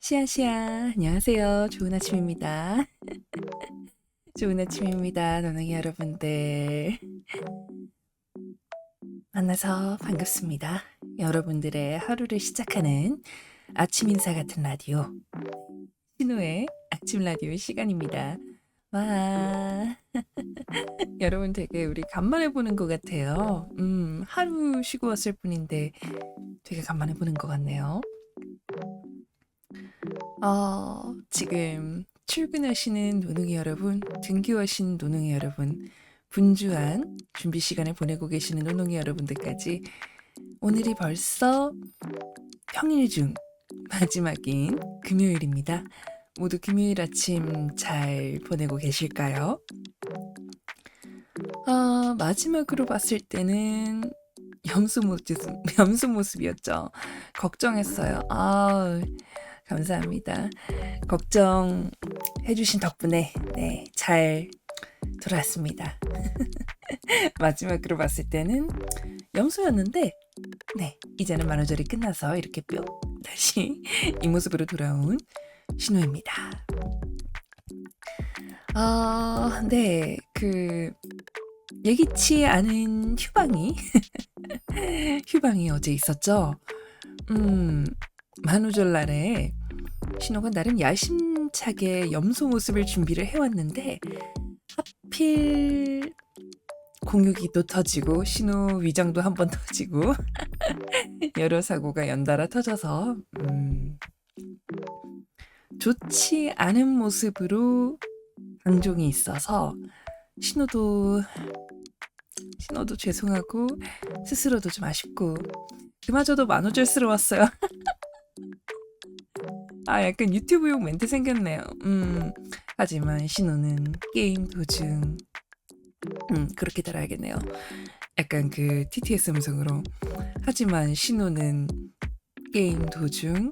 시아시아, 안녕하세요. 좋은 아침입니다. 좋은 아침입니다. 노능이 여러분들. 만나서 반갑습니다. 여러분들의 하루를 시작하는 아침 인사 같은 라디오, 신우의 아침 라디오 시간입니다. 와, 여러분 되게 우리 간만에 보는 것 같아요. 하루 쉬고 왔을 뿐인데 되게 간만에 보는 것 같네요. 지금 출근하시는 노능이 여러분, 등교하신 노능이 여러분, 분주한 준비 시간을 보내고 계시는 노능이 여러분들까지 오늘이 벌써 평일 중 마지막인 금요일입니다. 모두 금요일 아침 잘 보내고 계실까요? 마지막으로 봤을 때는 염소 모습이었죠. 걱정했어요. 감사합니다. 걱정해주신 덕분에 잘 돌아왔습니다. 마지막으로 봤을 때는 염소였는데 이제는 만우절이 끝나서 이렇게 뿅 다시 이 모습으로 돌아온 신우입니다. 예기치 않은 휴방이 어제 있었죠. 만우절 날에 신호가 나름 야심차게 염소 모습을 준비를 해왔는데 하필 공유기도 터지고 신호 위장도 한번 터지고 여러 사고가 연달아 터져서 좋지 않은 모습으로 방종이 있어서 신호도 죄송하고 스스로도 좀 아쉽고 그마저도 만우절스러웠어요. 약간 유튜브용 멘트 생겼네요. 하지만 신호는 게임 도중 그렇게 달아야겠네요. 약간 그 TTS 음성으로 하지만 신호는 게임 도중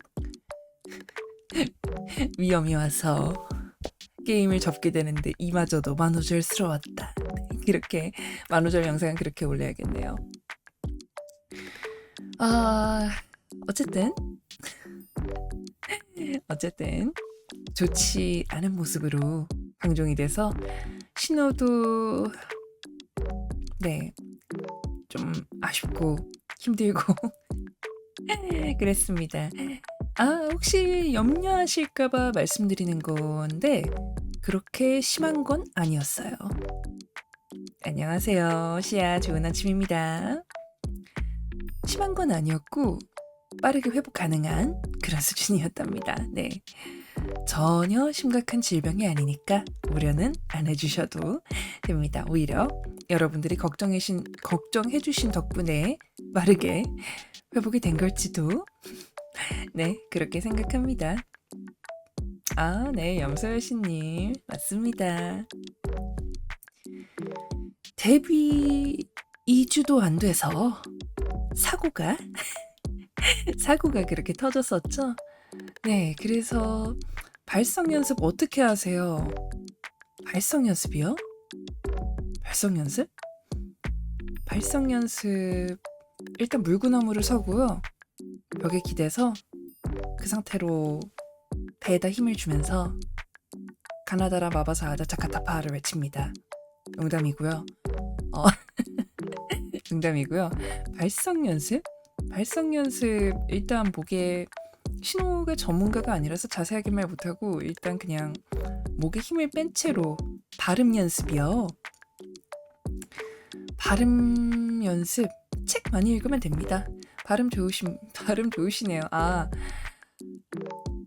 위험이 와서 게임을 접게 되는데 이마저도 만우절스러웠다. 이렇게 만우절 영상은 그렇게 올려야겠네요. 어쨌든 좋지 않은 모습으로 방종이 돼서 신호도 좀 아쉽고 힘들고 그랬습니다. 혹시 염려하실까봐 말씀드리는 건데 그렇게 심한 건 아니었어요. 안녕하세요. 시아 좋은 아침입니다. 심한 건 아니었고 빠르게 회복 가능한 그런 수준이었답니다. 전혀 심각한 질병이 아니니까 우려는 안 해주셔도 됩니다. 오히려 여러분들이 걱정해주신 덕분에 빠르게 회복이 된 걸지도 그렇게 생각합니다. 염소여신님 맞습니다. 데뷔 2주도 안 돼서 사고가 그렇게 터졌었죠. 그래서 발성 연습 어떻게 하세요? 발성 연습이요? 발성 연습 일단 물구나무를 서고요. 벽에 기대서 그 상태로 배에다 힘을 주면서 가나다라 마바사 아자차카타파를 외칩니다. 농담이고요. 농담이고요. 발성 연습 일단 목에 신호가 전문가가 아니라서 자세하게 말 못하고 일단 그냥 목에 힘을 뺀 채로 발음 연습이요. 발음 연습 책 많이 읽으면 됩니다. 발음 좋으시네요.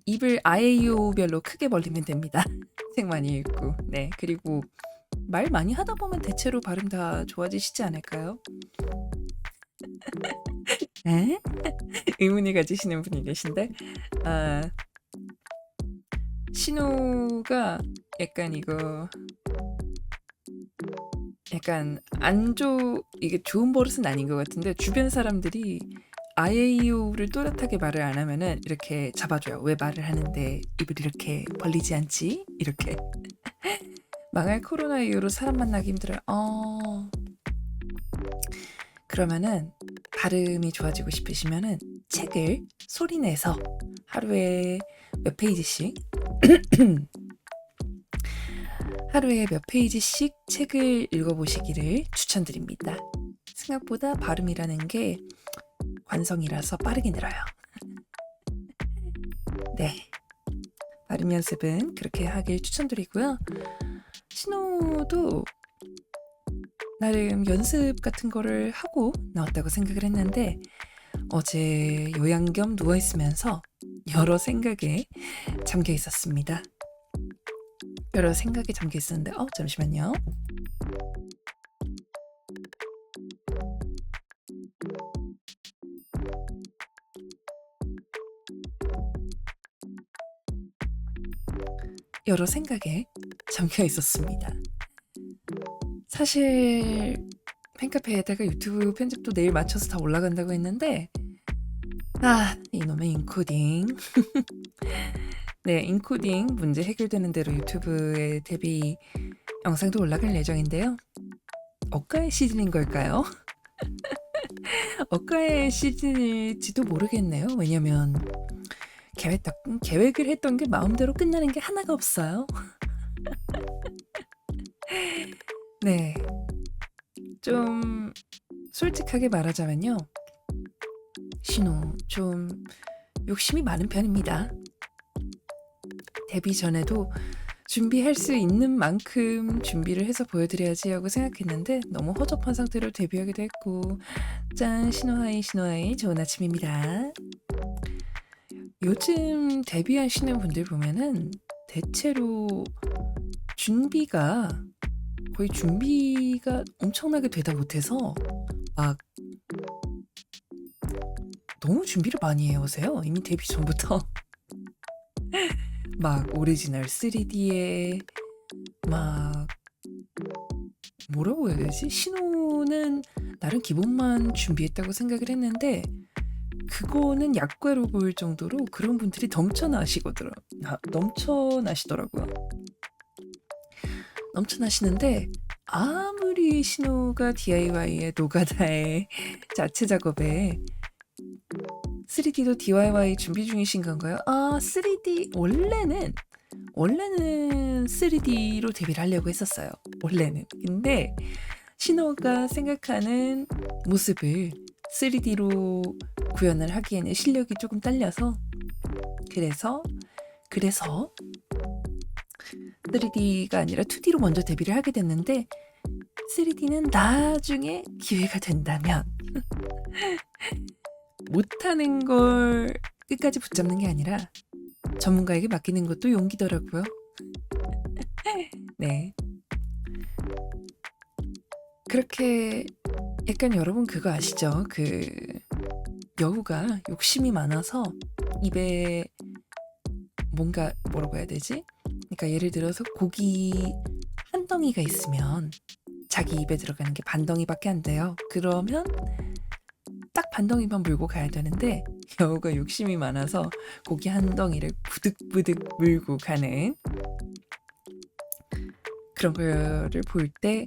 입을 아에이오별로 크게 벌리면 됩니다. 책 많이 읽고 그리고 말 많이 하다 보면 대체로 발음 다 좋아지시지 않을까요? 의문을 가지시는 분이 계신데 신호가 이게 좋은 버릇은 아닌 것 같은데 주변 사람들이 아에이오를 또렷하게 말을 안 하면은 이렇게 잡아줘요. 왜 말을 하는데 입을 이렇게 벌리지 않지? 이렇게 망할 코로나 이후로 사람 만나기 힘들어요. 그러면은 발음이 좋아지고 싶으시면은 책을 소리내서 하루에 몇 페이지씩 하루에 몇 페이지씩 책을 읽어보시기를 추천드립니다. 생각보다 발음이라는 게 관성이라서 빠르게 늘어요. 네, 발음 연습은 그렇게 하길 추천드리고요. 신호도 나름 연습 같은 거를 하고 나왔다고 생각을 했는데 어제 요양 겸 누워있으면서 여러 생각에 잠겨 있었습니다. 여러 생각에 잠겨 있었는데 잠시만요. 여러 생각에 잠겨 있었습니다. 사실 팬카페에다가 유튜브 편집도 내일 맞춰서 다 올라간다고 했는데 이놈의 인코딩 네, 인코딩 문제 해결되는 대로 유튜브에 데뷔 영상도 올라갈 예정인데요. 억가의 시즌인 걸까요? 억가의 시즌일지도 모르겠네요. 왜냐면 계획을 했던 게 마음대로 끝나는 게 하나가 없어요. 네, 좀 솔직하게 말하자면요. 신호 좀 욕심이 많은 편입니다. 데뷔 전에도 준비할 수 있는 만큼 준비를 해서 보여드려야지 하고 생각했는데 너무 허접한 상태로 데뷔하기도 했고 짠 신호하이 좋은 아침입니다. 요즘 데뷔하시는 분들 보면은 대체로 거의 준비가 엄청나게 되다 못해서 막 너무 준비를 많이 해오세요. 이미 데뷔 전부터 막 오리지널 3D에 막 뭐라고 해야 되지? 신호는 나름 기본만 준비했다고 생각을 했는데 그거는 약과로 보일 정도로 그런 분들이 넘쳐나시더라고요. 넘쳐나시는데 아무리 신호가 DIY의 노가다의 자체 작업에 3D도 DIY 준비 중이신 건가요? 3D 원래는 3D로 데뷔를 하려고 했었어요. 원래는. 근데 신호가 생각하는 모습을 3D로 구현을 하기에는 실력이 조금 딸려서 그래서 3D가 아니라 2D로 먼저 데뷔를 하게 됐는데 3D는 나중에 기회가 된다면 못하는 걸 끝까지 붙잡는 게 아니라 전문가에게 맡기는 것도 용기더라고요. 네. 그렇게 약간 여러분 그거 아시죠? 여우가 욕심이 많아서 입에 뭐라고 해야 되지? 그러니까 예를 들어서 고기 한 덩이가 있으면 자기 입에 들어가는 게 반 덩이밖에 안 돼요. 그러면 딱 반 덩이만 물고 가야 되는데 여우가 욕심이 많아서 고기 한 덩이를 부득부득 물고 가는 그런 거를 볼 때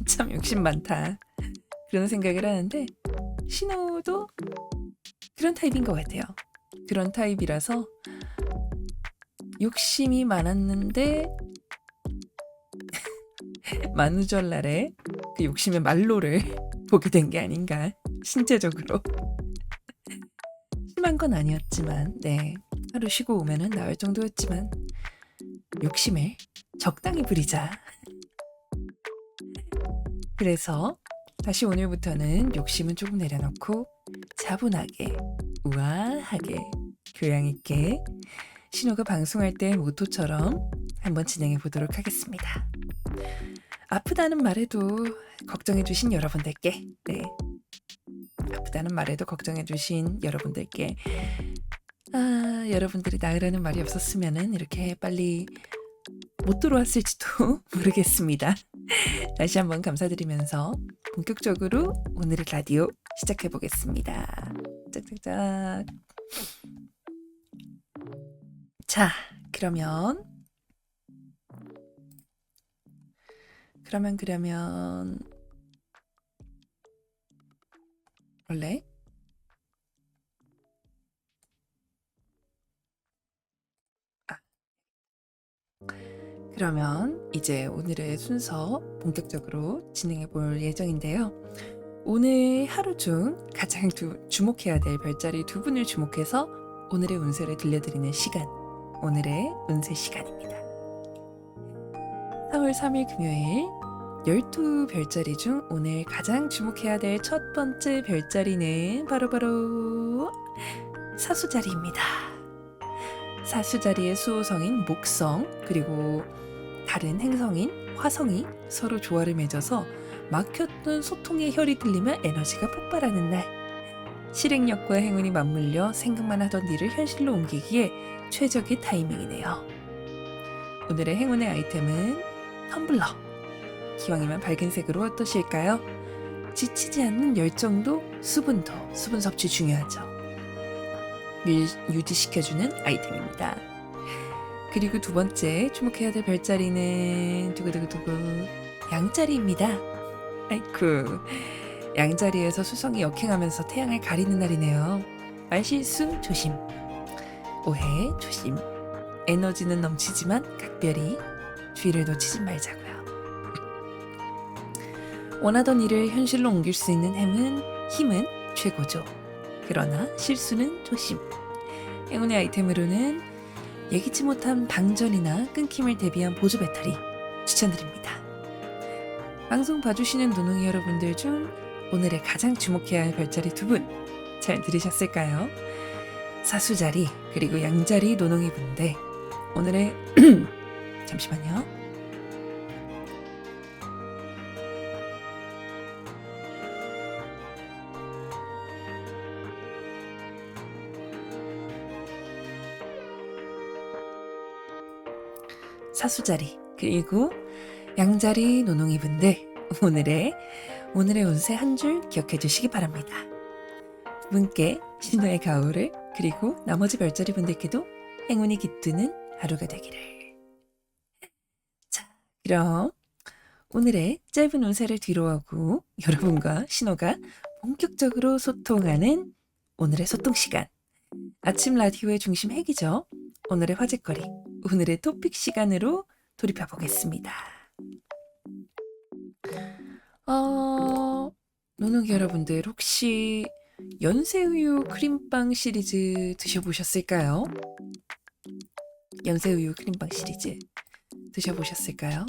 참 욕심 많다 그런 생각을 하는데 신호도 그런 타입인 것 같아요. 그런 타입이라서 욕심이 많았는데 만우절날에 그 욕심의 말로를 보게 된 게 아닌가. 신체적으로 심한 건 아니었지만 네, 하루 쉬고 오면은 나을 정도였지만 욕심을 적당히 부리자. 그래서 다시 오늘부터는 욕심은 조금 내려놓고 차분하게 우아하게 교양 있게 신호가 방송할 때 모토처럼 한번 진행해 보도록 하겠습니다. 아프다는 말에도 걱정해 주신 여러분들께 아프다는 말에도 걱정해 주신 여러분들께 여러분들이 나으라는 말이 없었으면은 이렇게 빨리 못 들어왔을지도 모르겠습니다. 다시 한번 감사드리면서 본격적으로 오늘의 라디오 시작해 보겠습니다. 짝짝짝. 자, 그러면 원래 그러면 이제 오늘의 순서 본격적으로 진행해 볼 예정인데요. 오늘 하루 중 가장 주목해야 될 별자리 두 분을 주목해서 오늘의 운세를 들려드리는 시간, 오늘의 운세 시간입니다. 4월 3일 금요일 12별자리 중 오늘 가장 주목해야 될 첫 번째 별자리는 바로바로 사수자리입니다. 사수자리의 수호성인 목성 그리고 다른 행성인 화성이 서로 조화를 맺어서 막혔던 소통의 혈이 들리면 에너지가 폭발하는 날. 실행력과 행운이 맞물려 생각만 하던 일을 현실로 옮기기에 최적의 타이밍이네요. 오늘의 행운의 아이템은 텀블러. 기왕이면 밝은 색으로 어떠실까요? 지치지 않는 열정도 수분 섭취 중요하죠. 유지시켜주는 아이템입니다. 그리고 두 번째 주목해야 될 별자리는 두구두구두구 양자리입니다. 아이쿠, 양자리에서 수성이 역행하면서 태양을 가리는 날이네요. 말실수 조심, 오해 조심. 에너지는 넘치지만 각별히 주의를 놓치지 말자고요. 원하던 일을 현실로 옮길 수 있는 힘은 최고죠. 그러나 실수는 조심. 행운의 아이템으로는 예기치 못한 방전이나 끊김을 대비한 보조 배터리 추천드립니다. 방송 봐주시는 노농이 여러분들 중 오늘의 가장 주목해야 할 별자리 두 분 잘 들으셨을까요? 사수자리 그리고 양자리 노농이 분들 오늘의 잠시만요. 사수자리 그리고 양자리 노농이 분들 오늘의 운세 한 줄 기억해 주시기 바랍니다. 두 분께 신호의 가호를 그리고 나머지 별자리 분들께도 행운이 깃드는 하루가 되기를. 자, 그럼 오늘의 짧은 운세를 뒤로하고 여러분과 신호가 본격적으로 소통하는 오늘의 소통 시간. 아침 라디오의 중심 핵이죠. 오늘의 화제거리, 오늘의 토픽 시간으로 돌입해 보겠습니다. 노농이 여러분들 혹시 연새우유 크림빵 시리즈 드셔보셨을까요? 연새우유 크림빵 시리즈 드셔보셨을까요?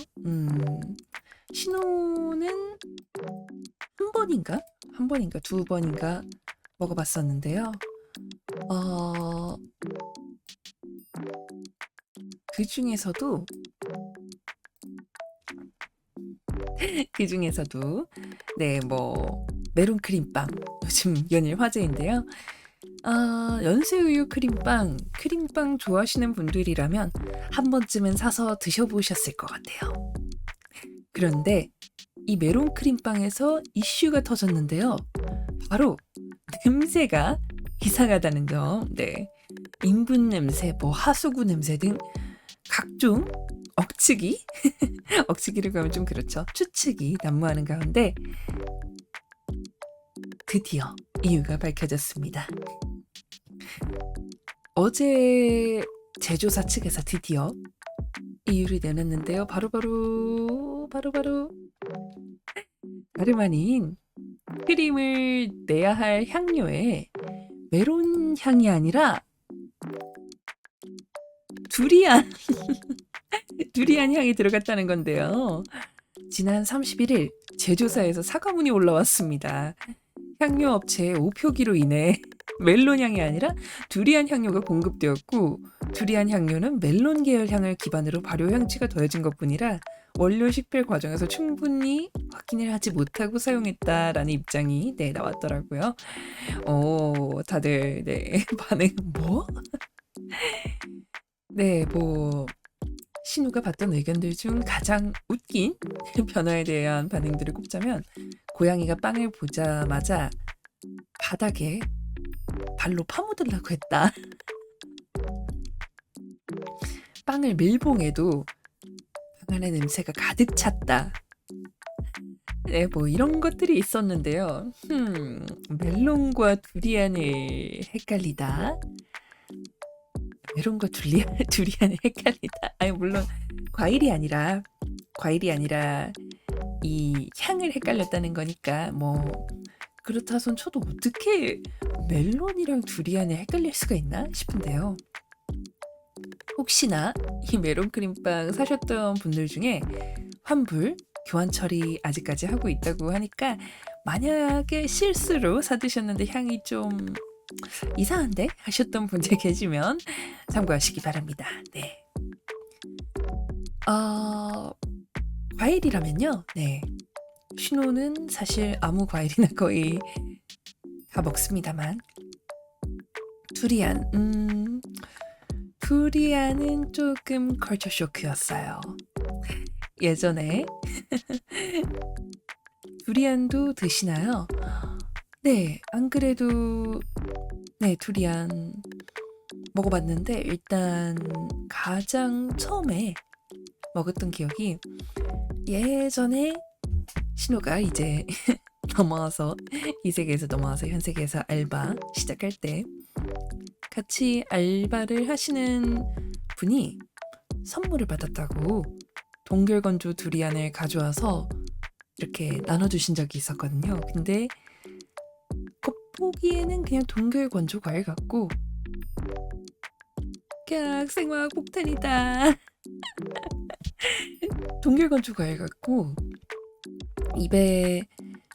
신호는 한 번인가 두 번인가 먹어봤었는데요. 그 중에서도 네, 메론 크림빵 요즘 연일 화제인데요. 연새우유 크림빵 좋아하시는 분들이라면 한 번쯤은 사서 드셔보셨을 것 같아요. 그런데 이 메론 크림빵에서 이슈가 터졌는데요. 바로 냄새가 이상하다는 점. 네, 인분 냄새, 하수구 냄새 등 각종 억측이를 가면 좀 그렇죠. 추측이 난무하는 가운데 드디어 이유가 밝혀졌습니다. 어제 제조사 측에서 드디어 이유를 내놨는데요. 바로바로 다름 아닌 크림을 내야 할 향료에 메론 향이 아니라 두리안 향이 들어갔다는 건데요. 지난 31일 제조사에서 사과문이 올라왔습니다. 향료 업체의 오표기로 인해 멜론 향이 아니라 두리안 향료가 공급되었고, 두리안 향료는 멜론 계열 향을 기반으로 발효 향취가 더해진 것뿐이라 원료 식별 과정에서 충분히 확인을 하지 못하고 사용했다라는 입장이 나왔더라고요. 다들 반응 뭐? 네, 신우가 봤던 의견들 중 가장 웃긴 변화에 대한 반응들을 꼽자면, 고양이가 빵을 보자마자 바닥에 발로 파묻으려고 했다. 빵을 밀봉해도 방 안에 냄새가 가득 찼다. 네, 이런 것들이 있었는데요. 멜론과 두리안을 헷갈리다. 메론과 두리안을 헷갈리다. 아니, 물론 과일이 아니라 과일이 아니라 이 향을 헷갈렸다는 거니까 뭐 그렇다 손 쳐도 어떻게 멜론이랑 두리안을 헷갈릴 수가 있나 싶은데요. 혹시나 이 메론 크림빵 사셨던 분들 중에 환불, 교환 처리 아직까지 하고 있다고 하니까 만약에 실수로 사드셨는데 향이 좀 이상한데 하셨던 분들 계시면 참고하시기 바랍니다. 네. 과일이라면요. 네. 신호는 사실 아무 과일이나 거의 다 먹습니다만 두리안, 두리안은 조금 컬처 쇼크였어요. 예전에 두리안도 드시나요? 네, 안 그래도 네, 두리안 먹어봤는데 일단 가장 처음에 먹었던 기억이 예전에 신호가 이제 넘어와서 이 세계에서 넘어와서 현 세계에서 알바 시작할 때 같이 알바를 하시는 분이 선물을 받았다고 동결건조 두리안을 가져와서 이렇게 나눠주신 적이 있었거든요. 근데 겉보기에는 그냥 동결건조 과일 같고 깍 생화학 폭탄이다. 동결건조 과일 같고 입에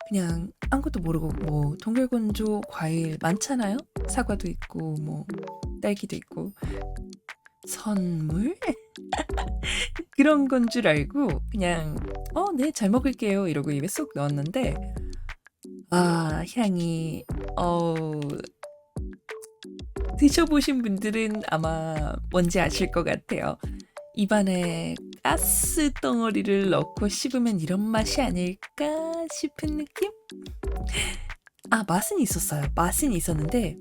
그냥 아무것도 모르고 뭐 동결건조 과일 많잖아요. 사과도 있고 뭐 딸기도 있고 선물? 그런 건 줄 알고 그냥 네, 잘 먹을게요 이러고 입에 쏙 넣었는데 향이 드셔보신 분들은 아마 뭔지 아실 것 같아요. 입안에 가스 덩어리를 넣고 씹으면 이런 맛이 아닐까 싶은 느낌? 맛은 있었어요. 맛은 있었는데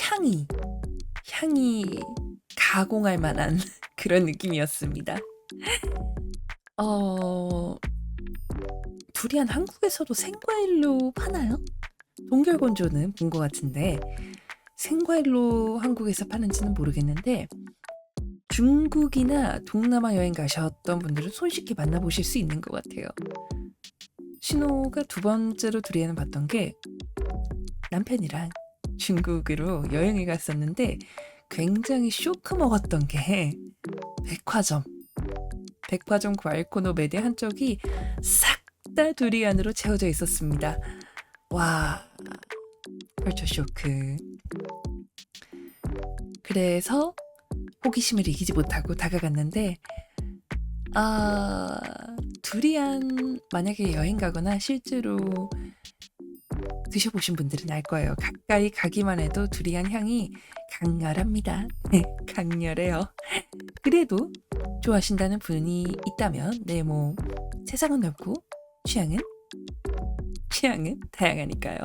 향이 가공할 만한 그런 느낌이었습니다. 두리안 한국에서도 생과일로 파나요? 동결건조는 본 것 같은데 생과일로 한국에서 파는지는 모르겠는데 중국이나 동남아 여행 가셨던 분들은 손쉽게 만나보실 수 있는 것 같아요. 신호가 두 번째로 두리안을 봤던 게 남편이랑 중국으로 여행을 갔었는데 굉장히 쇼크 먹었던 게 백화점 과일 코너 매대 한쪽이 싹 다 두리안으로 채워져 있었습니다. 와, 컬처 쇼크. 그래서 호기심을 이기지 못하고 다가갔는데 두리안 만약에 여행 가거나 실제로 드셔보신 분들은 알 거예요. 가까이 가기만 해도 두리안 향이 강렬합니다. 네, 강렬해요. 그래도 좋아하신다는 분이 있다면 네, 뭐 세상은 넓고 취향은 다양하니까요.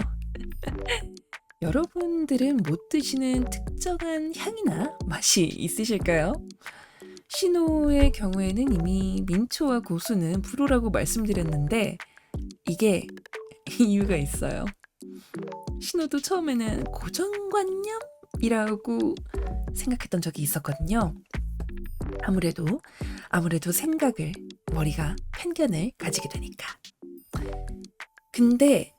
여러분들은 못 드시는 특정한 향이나 맛이 있으실까요? 신호의 경우에는 이미 민초와 고수는 불호라고 말씀드렸는데 이게 이유가 있어요. 신호도 처음에는 고정관념이라고 생각했던 적이 있었거든요. 아무래도 생각을 머리가 편견을 가지게 되니까. 근데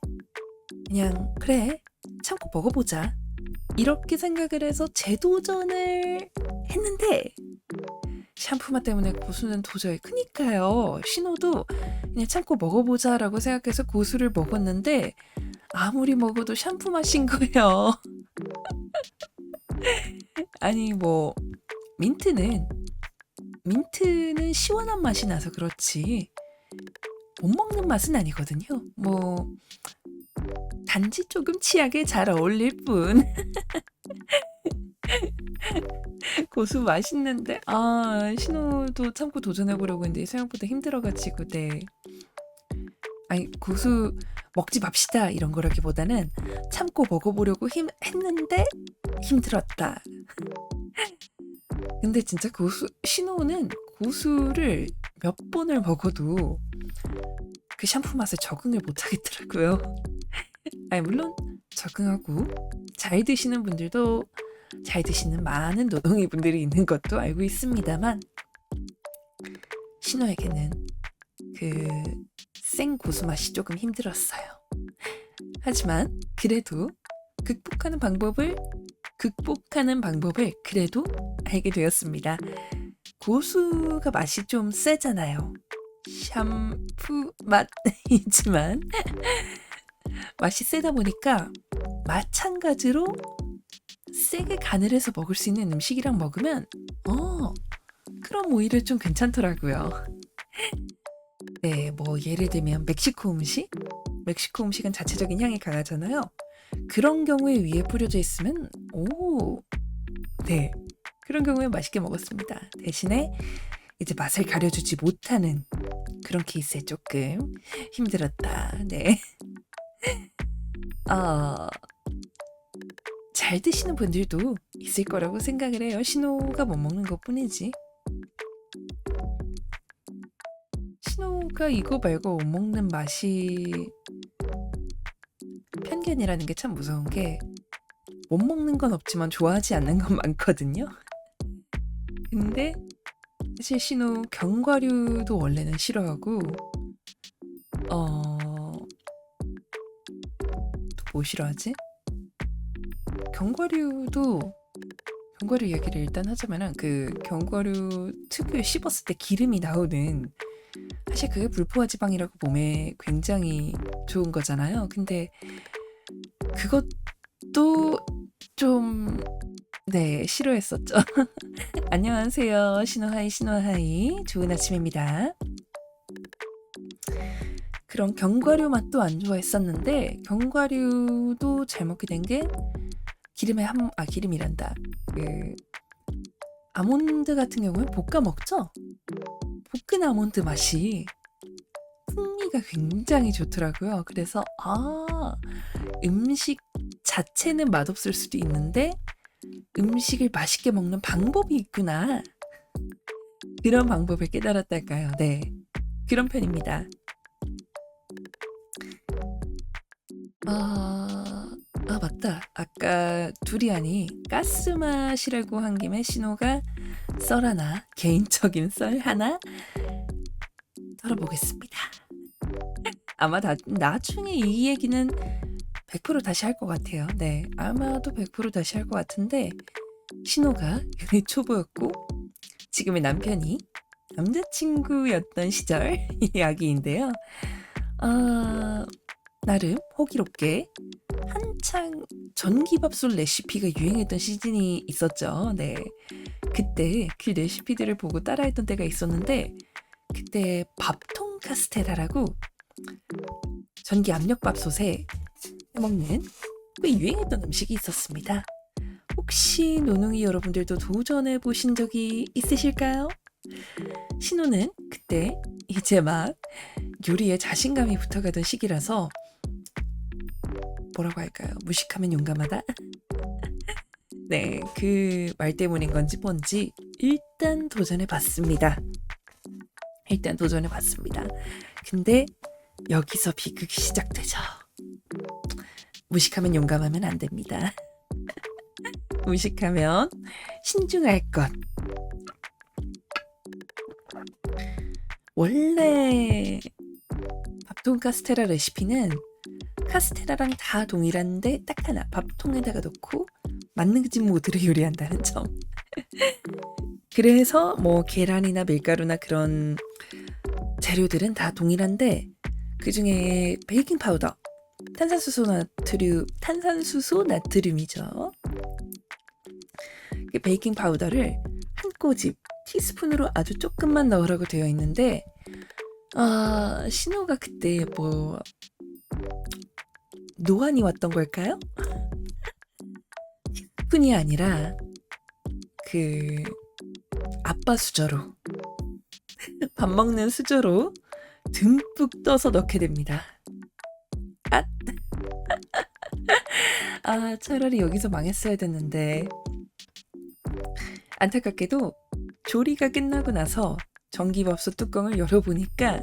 그냥 그래 참고 먹어보자 이렇게 생각을 해서 재도전을 했는데 샴푸 맛 때문에 고수는 도저히 그니까요. 신호도 그냥 참고 먹어보자라고 생각해서 고수를 먹었는데 아무리 먹어도 샴푸 맛인 거예요. 아니 뭐 민트는 시원한 맛이 나서 그렇지 못 먹는 맛은 아니거든요. 뭐 단지 조금 치약에 잘 어울릴 뿐. 고수 맛있는데 신호도 참고 도전해보려고 했는데 생각보다 힘들어가지고 네. 아니 고수 먹지 맙시다 이런 거라기보다는 참고 먹어보려고 했는데 힘들었다. 근데 진짜 신호는 고수를 몇 번을 먹어도 그 샴푸 맛에 적응을 못 하겠더라고요. 아니 물론 적응하고 잘 드시는 분들도 잘 드시는 많은 노동의 분들이 있는 것도 알고 있습니다만 신호에게는 그 생고수 맛이 조금 힘들었어요. 하지만 그래도 극복하는 방법을 그래도 알게 되었습니다. 고수가 맛이 좀 세잖아요. 샴푸 맛이지만 맛이 세다 보니까 마찬가지로 세게 간을 해서 먹을 수 있는 음식이랑 먹으면 그럼 오히려 좀 괜찮더라고요. 네, 뭐 예를 들면 멕시코 음식은 자체적인 향이 강하잖아요. 그런 경우에 위에 뿌려져 있으면 네, 그런 경우에 맛있게 먹었습니다. 대신에 이제 맛을 가려주지 못하는 그런 케이스에 조금 힘들었다. 네. 잘 드시는 분들도 있을 거라고 생각을 해요. 신호가 못 먹는 것뿐이지. 신호가 이거 말고 못 먹는 맛이 편견이라는 게 참 무서운 게 못 먹는 건 없지만 좋아하지 않는 건 많거든요. 근데 사실 신호 견과류도 원래는 싫어하고 또 뭐 싫어하지? 견과류 이야기를 일단 하자면은 그 견과류 특유의 씹었을 때 기름이 나오는 사실 그게 불포화 지방이라고 몸에 굉장히 좋은 거잖아요. 근데 그것도 좀 싫어했었죠. 안녕하세요. 신호하이. 좋은 아침입니다. 그런 견과류 맛도 안 좋아했었는데 견과류도 잘 먹게 된 게 기름이란다. 그 아몬드 같은 경우는 볶아 먹죠? 볶은 아몬드 맛이 풍미가 굉장히 좋더라고요. 그래서 음식 자체는 맛없을 수도 있는데 음식을 맛있게 먹는 방법이 있구나. 그런 방법을 깨달았달까요? 네, 그런 편입니다. 맞다. 아까 두리안이 가스맛이라고 한 김에 신호가 개인적인 썰 하나 썰어보겠습니다. 아마 나중에 이 얘기는 100% 다시 할 것 같아요. 네, 아마도 100% 다시 할 것 같은데 신호가 요리 초보였고 지금의 남편이 남자친구였던 시절 이야기인데요. 나름 호기롭게 한창 전기밥솥 레시피가 유행했던 시즌이 있었죠. 네, 그때 그 레시피들을 보고 따라했던 때가 있었는데 그때 밥통 카스테라라고 전기 압력밥솥에 해먹는 꽤 유행했던 음식이 있었습니다. 혹시 노능이 여러분들도 도전해 보신 적이 있으실까요? 신호는 그때 이제 막 요리에 자신감이 붙어가던 시기라서 뭐라고 할까요? 무식하면 용감하다? 네, 그 말 때문인 건지 뭔지 일단 도전해 봤습니다. 근데 여기서 비극이 시작되죠. 무식하면 용감하면 안 됩니다. 무식하면 신중할 것. 원래 밥통 카스테라 레시피는 카스테라랑 다 동일한데 딱 하나 밥통에다가 넣고 만능지 모드를 요리한다는 점. 그래서 뭐 계란이나 밀가루나 그런 재료들은 다 동일한데 그 중에 베이킹 파우더, 탄산수소 나트륨이죠. 그 베이킹 파우더를 한 꼬집 티스푼으로 아주 조금만 넣으라고 되어 있는데 신호가 그때 뭐 노안이 왔던 걸까요? 티스푼이 아니라 그 아빠 수저로 밥 먹는 수저로 듬뿍 떠서 넣게 됩니다. 차라리 여기서 망했어야 됐는데 안타깝게도 조리가 끝나고 나서 전기밥솥 뚜껑을 열어보니까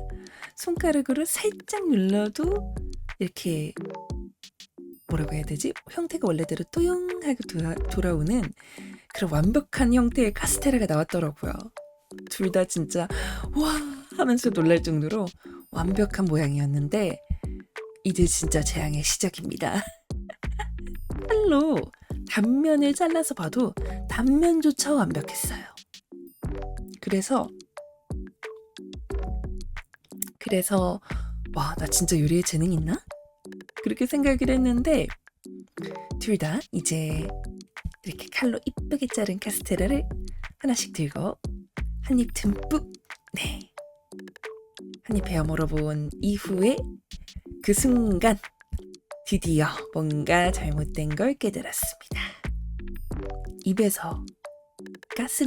손가락으로 살짝 눌러도 이렇게 뭐라고 해야 되지? 형태가 원래대로 또용하게 돌아오는 그런 완벽한 형태의 카스테라가 나왔더라고요. 둘 다 진짜 와 하면서 놀랄 정도로 완벽한 모양이었는데 이제 진짜 재앙의 시작입니다. 칼로 단면을 잘라서 봐도 단면조차 완벽했어요. 그래서 와, 나 진짜 요리에 재능 있나? 그렇게 생각을 했는데 둘 다 이제 이렇게 칼로 이쁘게 자른 카스테라를 하나씩 들고 한 입 듬뿍 한 입 베어 물어본 이후에 그 순간 드디어 뭔가 잘못된 걸 깨달았습니다. 입에서 가스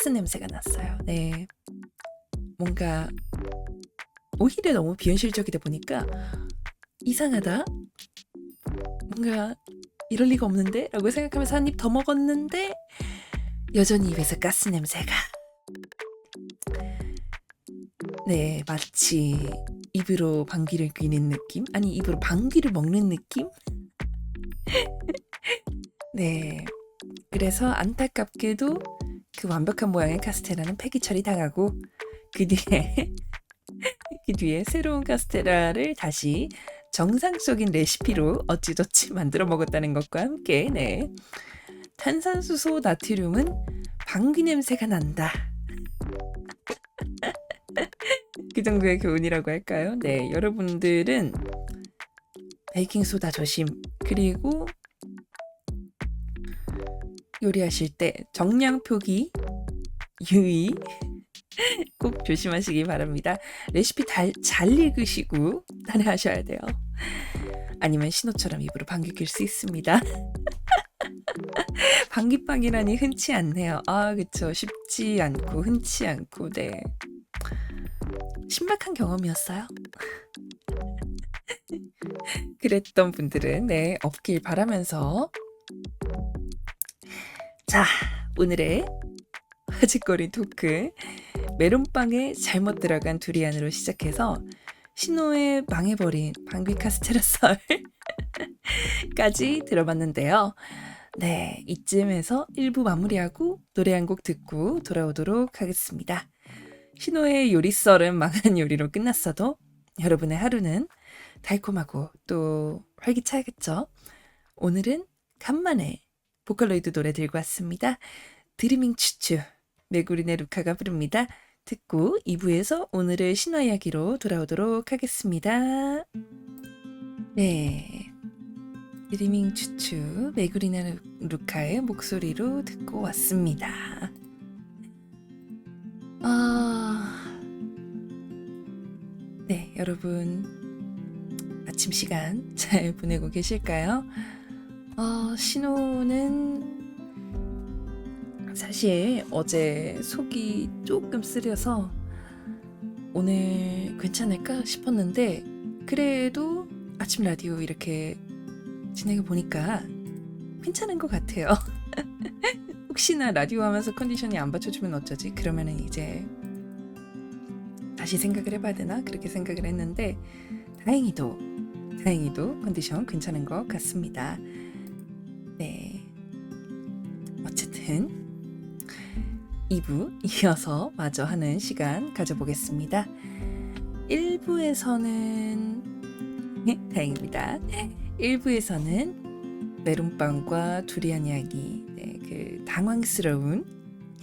냄새가 났어요. 네, 뭔가 오히려 너무 비현실적이다 보니까 이상하다, 뭔가 이럴 리가 없는데 라고 생각하면서 한 입 더 먹었는데 여전히 입에서 가스 냄새가. 네, 마치 입으로 방귀를 뀌는 느낌? 아니, 입으로 방귀를 먹는 느낌? 네, 그래서 안타깝게도 그 완벽한 모양의 카스테라는 폐기 처리당하고 그 뒤에 새로운 카스테라를 다시 정상적인 레시피로 어찌저찌 만들어 먹었다는 것과 함께 탄산수소 나트륨은 방귀 냄새가 난다. 그 정도의 교훈이라고 할까요? 네, 여러분들은 베이킹소다 조심, 그리고 요리하실 때 정량 표기 유의 꼭 조심하시기 바랍니다. 레시피 잘 읽으시고 따라하셔야 돼요. 아니면 신호처럼 입으로 방귀 낄 수 있습니다. 방귀빵이라니 흔치 않네요. 아, 그쵸. 쉽지 않고 흔치 않고, 네, 신박한 경험이었어요. 그랬던 분들은 없길 바라면서, 자, 오늘의 화제거리 토크, 메론빵에 잘못 들어간 두리안으로 시작해서 신호에 망해버린 방귀 카스테라 썰까지 들어봤는데요. 네, 이쯤에서 1부 마무리하고 노래 한 곡 듣고 돌아오도록 하겠습니다. 신호의 요리 썰은 망한 요리로 끝났어도 여러분의 하루는 달콤하고 또 활기차겠죠. 오늘은 간만에 보컬로이드 노래 들고 왔습니다. 드리밍 추추, 메구리네 루카가 부릅니다. 듣고 2부에서 오늘의 신화 이야기로 돌아오도록 하겠습니다. 네, 드리밍 추추, 메구리네 루카의 목소리로 듣고 왔습니다. 네, 여러분 아침 시간 잘 보내고 계실까요? 신호는 사실 어제 속이 조금 쓰려서 오늘 괜찮을까 싶었는데 그래도 아침 라디오 이렇게 진행해 보니까 괜찮은 것 같아요. 혹시나 라디오 하면서 컨디션이 안 받쳐주면 어쩌지? 그러면은 이제 다시 생각을 해봐야 되나? 그렇게 생각을 했는데 다행히도 컨디션 괜찮은 것 같습니다. 네, 어쨌든 2부 이어서 마저 하는 시간 가져보겠습니다. 1부에서는 다행입니다. 1부에서는 메론빵과 두리안 이야기, 그 당황스러운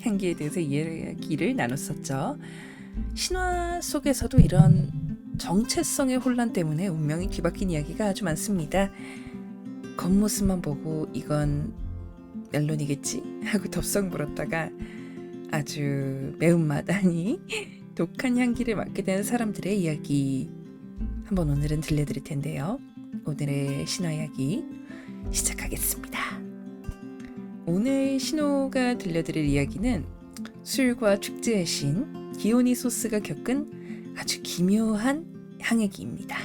향기에 대해서 이야기를 나눴었죠. 신화 속에서도 이런 정체성의 혼란 때문에 운명이 뒤바뀐 이야기가 아주 많습니다. 겉모습만 보고 이건 멜론이겠지 하고 덥석 물었다가 아주 매운맛 아니 독한 향기를 맡게 된 사람들의 이야기 한번 오늘은 들려드릴 텐데요. 오늘의 신화 이야기 시작하겠습니다. 오늘 신호가 들려드릴 이야기는 술과 축제의 신 디오니소스가 겪은 아주 기묘한 향액기입니다.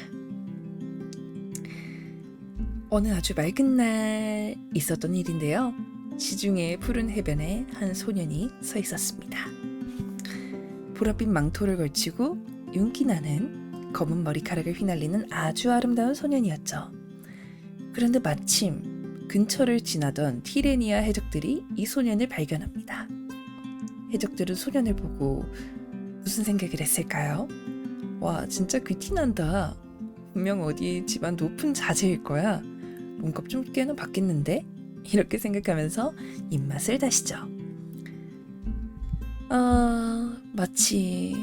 어느 아주 맑은 날 있었던 일인데요. 시중의 푸른 해변에 한 소년이 서 있었습니다. 보랏빛 망토를 걸치고 윤기 나는 검은 머리카락을 휘날리는 아주 아름다운 소년이었죠. 그런데 마침 근처를 지나던 티레니아 해적들이 이 소년을 발견합니다. 해적들은 소년을 보고 무슨 생각을 했을까요? 와, 진짜 귀티난다. 분명 어디 집안 높은 자제일 거야. 몸값 좀 꽤나 받겠는데? 이렇게 생각하면서 입맛을 다시죠. 마치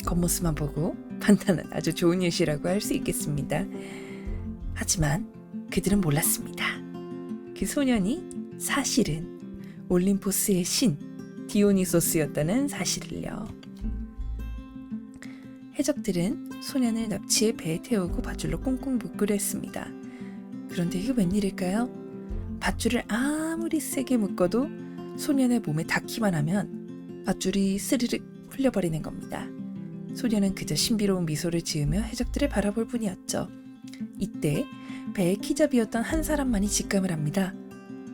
겉모습만 보고 판단은 아주 좋은 일이라고 할 수 있겠습니다. 하지만 그들은 몰랐습니다. 그 소년이 사실은 올림포스의 신 디오니소스였다는 사실을요. 해적들은 소년을 납치해 배에 태우고 밧줄로 꽁꽁 묶으려 했습니다. 그런데 이게 웬일일까요? 밧줄을 아무리 세게 묶어도 소년의 몸에 닿기만 하면 밧줄이 스르륵 풀려버리는 겁니다. 소년은 그저 신비로운 미소를 지으며 해적들을 바라볼 뿐이었죠. 이때 배에 키잡이었던 한 사람만이 직감을 합니다.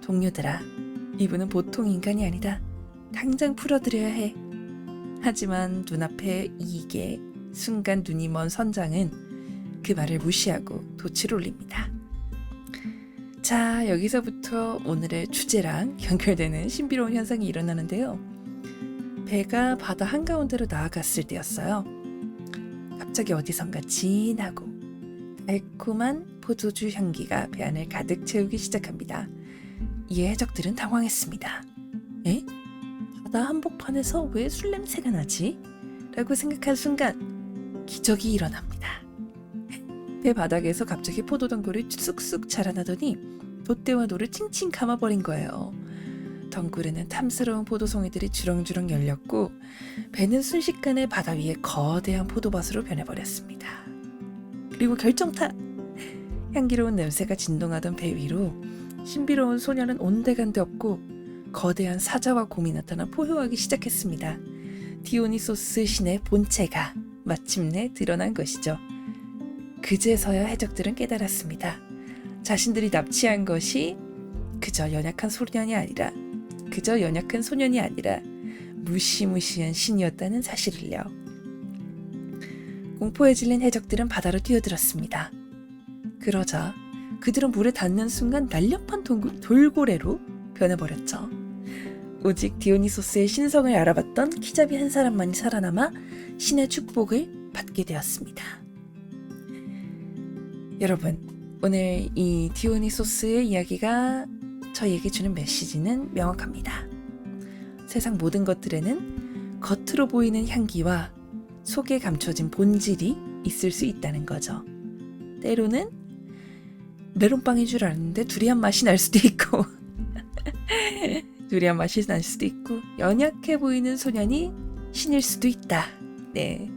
동료들아, 이분은 보통 인간이 아니다. 당장 풀어드려야 해. 하지만 눈앞에 이익에 순간 눈이 먼 선장은 그 말을 무시하고 돛을 올립니다. 자, 여기서부터 오늘의 주제랑 연결되는 신비로운 현상이 일어나는데요. 배가 바다 한가운데로 나아갔을 때였어요. 갑자기 어디선가 진하고 달콤한 포도주 향기가 배 안을 가득 채우기 시작합니다. 이에 해적들은 당황했습니다. 에? 바다 한복판에서 왜 술 냄새가 나지? 라고 생각한 순간 기적이 일어납니다. 배 바닥에서 갑자기 포도덩굴이 쑥쑥 자라나더니 돛대와 노를 칭칭 감아버린 거예요. 덩굴에는 탐스러운 포도송이들이 주렁주렁 열렸고 배는 순식간에 바다 위에 거대한 포도밭으로 변해버렸습니다. 그리고 결정타! 향기로운 냄새가 진동하던 배 위로 신비로운 소년은 온데간데 없고 거대한 사자와 곰이 나타나 포효하기 시작했습니다. 디오니소스 신의 본체가 마침내 드러난 것이죠. 그제서야 해적들은 깨달았습니다. 자신들이 납치한 것이 그저 연약한 소년이 아니라 무시무시한 신이었다는 사실을요. 공포에 질린 해적들은 바다로 뛰어들었습니다. 그러자 그들은 물에 닿는 순간 날렵한 돌고래로 변해버렸죠. 오직 디오니소스의 신성을 알아봤던 키잡이 한 사람만이 살아남아 신의 축복을 받게 되었습니다. 여러분, 오늘 이 디오니소스의 이야기가 저희에게 주는 메시지는 명확합니다. 세상 모든 것들에는 겉으로 보이는 향기와 속에 감춰진 본질이 있을 수 있다는 거죠. 때로는 메론빵인 줄 알았는데 두리안 맛이 날 수도 있고 두리안 맛이 날 수도 있고 연약해 보이는 소년이 신일 수도 있다. 네.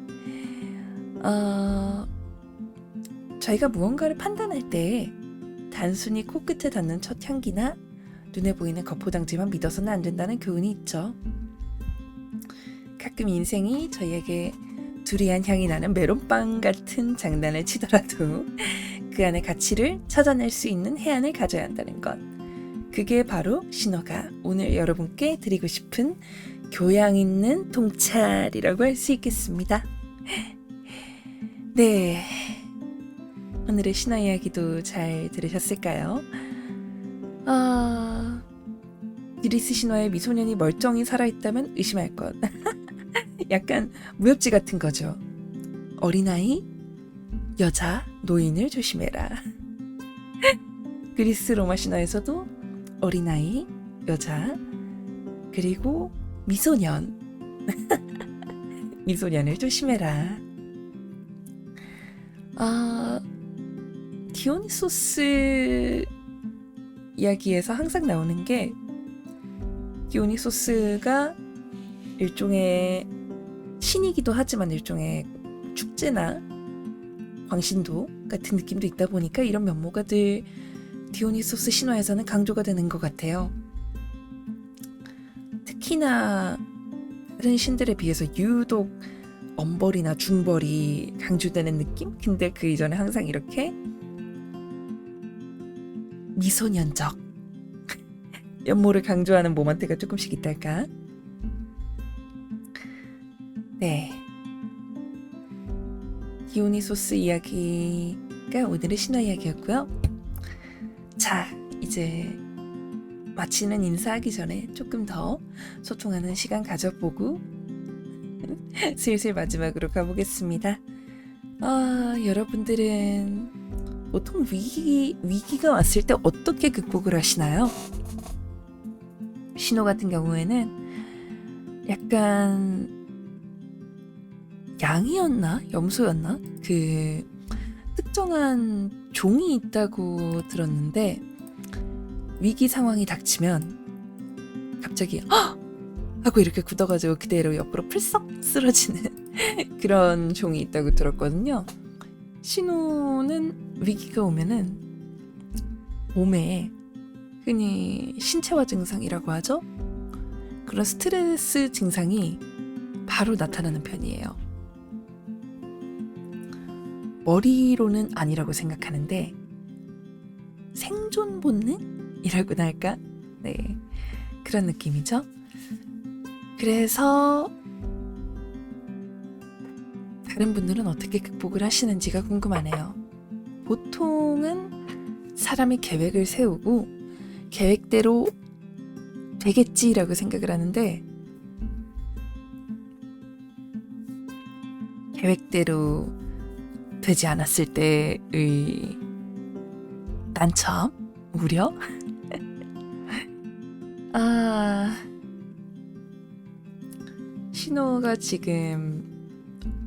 저희가 무언가를 판단할 때 단순히 코끝에 닿는 첫 향기나 눈에 보이는 겉포장지만 믿어서는 안 된다는 교훈이 있죠. 가끔 인생이 저희에게 두리안 향이 나는 메론빵 같은 장난을 치더라도 그 안의 가치를 찾아낼 수 있는 해안을 가져야 한다는 것. 그게 바로 신호가 오늘 여러분께 드리고 싶은 교양 있는 통찰이라고 할 수 있겠습니다. 네, 오늘의 신화 이야기도 잘 들으셨을까요? 그리스 신화의 미소년이 멀쩡히 살아있다면 의심할 것. 약간 무협지 같은 거죠. 어린아이, 여자, 노인을 조심해라. 그리스 로마 신화에서도 어린아이, 여자, 그리고 미소년. 미소년을 조심해라. 디오니소스 이야기에서 항상 나오는 게 디오니소스가 일종의 신이기도 하지만 일종의 축제나 광신도 같은 느낌도 있다 보니까 이런 면모가 늘 디오니소스 신화에서는 강조가 되는 것 같아요. 특히나 다른 신들에 비해서 유독 엄벌이나 중벌이 강조되는 느낌? 근데 그 이전에 항상 이렇게 미소년적 연모를 강조하는 모먼트가 조금씩 있달까? 네, 디오니소스 이야기가 오늘의 신화 이야기였고요. 자, 이제 마치는 인사하기 전에 조금 더 소통하는 시간 가져보고 슬슬 마지막으로 가보겠습니다. 여러분들은 보통 위기가 왔을 때 어떻게 극복을 하시나요? 신호 같은 경우에는 약간 양이었나? 염소였나? 그 특정한 종이 있다고 들었는데 위기 상황이 닥치면 갑자기 헉! 하고 이렇게 굳어가지고 그대로 옆으로 풀썩 쓰러지는 그런 종이 있다고 들었거든요. 신호는 위기가 오면은 몸에 흔히 신체화 증상이라고 하죠. 그런 스트레스 증상이 바로 나타나는 편이에요. 머리로는 아니라고 생각하는데 생존 본능이라고나 할까? 네, 그런 느낌이죠. 그래서 다른 분들은 어떻게 극복을 하시는지가 궁금하네요. 보통은 사람이 계획을 세우고 계획대로 되겠지라고 생각을 하는데 계획대로 되지 않았을 때의 난처함, 우려? 신호가 지금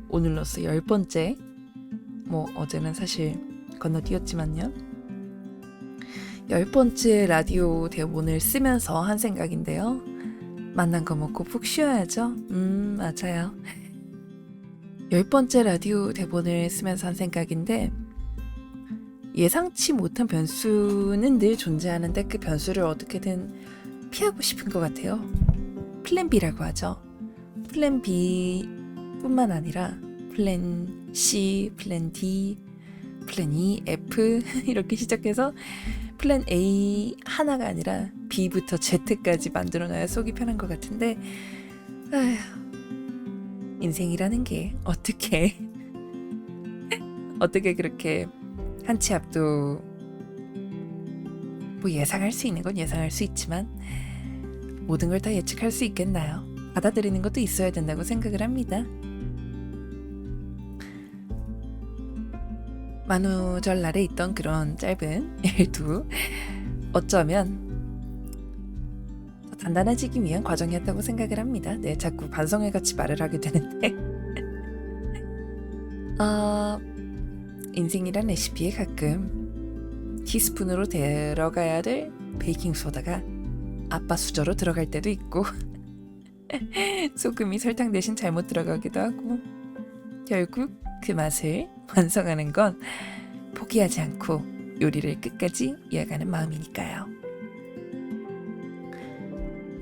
오늘로써 10번째, 어제는 사실 건너뛰었지만요. 10번째 라디오 대본을 쓰면서 한 생각인데요. 만난 거 먹고 푹 쉬어야죠. 맞아요. 10번째 라디오 대본을 쓰면서 한 생각인데 예상치 못한 변수는 늘 존재하는데 그 변수를 어떻게든 피하고 싶은 것 같아요. 플랜 B라고 하죠. 플랜 B 뿐만 아니라 플랜 C, 플랜 D, 플랜 E, F 이렇게 시작해서 플랜 A 하나가 아니라 B부터 Z까지 만들어놔야 속이 편한 것 같은데 인생이라는 게 어떻게 그렇게 한 치 앞도 예상할 수 있는 건 예상할 수 있지만 모든 걸 다 예측할 수 있겠나요? 받아들이는 것도 있어야 된다고 생각을 합니다. 만우절날에 있던 그런 짧은 일도 어쩌면 더 단단해지기 위한 과정이었다고 생각을 합니다. 네, 자꾸 반성회 같이 말을 하게 되는데 인생이란 레시피에 가끔 티스푼으로 들어가야 될 베이킹소다가 아빠 수저로 들어갈 때도 있고 소금이 설탕 대신 잘못 들어가기도 하고 결국 그 맛을 완성하는 건 포기하지 않고 요리를 끝까지 이어가는 마음이니까요.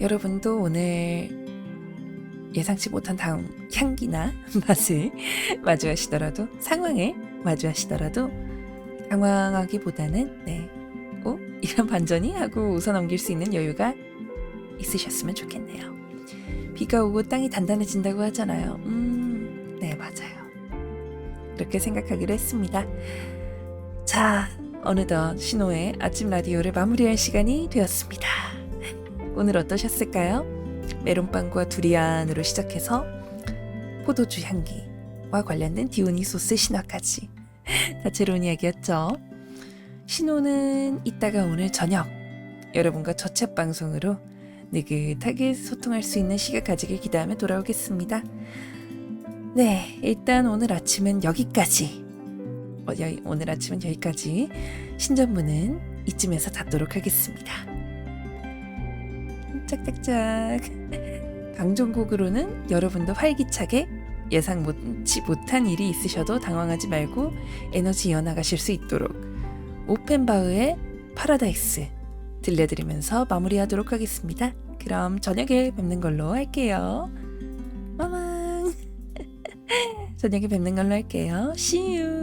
여러분도 오늘 예상치 못한 향기나 맛을 마주하시더라도 상황을 마주하시더라도 당황하기보다는 이런 반전이 하고 웃어넘길 수 있는 여유가 있으셨으면 좋겠네요. 비가 오고 땅이 단단해진다고 하잖아요. 네, 맞아요. 그렇게 생각하기로 했습니다. 자, 어느덧 신호의 아침 라디오를 마무리할 시간이 되었습니다. 오늘 어떠셨을까요? 메론빵과 두리안으로 시작해서 포도주 향기와 관련된 디오니소스 신화까지 다채로운 이야기였죠. 신호는 이따가 오늘 저녁 여러분과 저챗 방송으로 느긋하게 소통할 수 있는 시간 가지길 기대하며 돌아오겠습니다. 네, 일단 오늘 아침은 여기까지. 오늘 아침은 여기까지. 신전문은 이쯤에서 닫도록 하겠습니다. 짝짝짝. 방종곡으로는 여러분도 활기차게 예상치 못한 일이 있으셔도 당황하지 말고 에너지 이어나가실 수 있도록 오펜바흐의 파라다이스 들려드리면서 마무리하도록 하겠습니다. 그럼 저녁에 뵙는 걸로 할게요. 마망. 저녁에 뵙는 걸로 할게요. See you.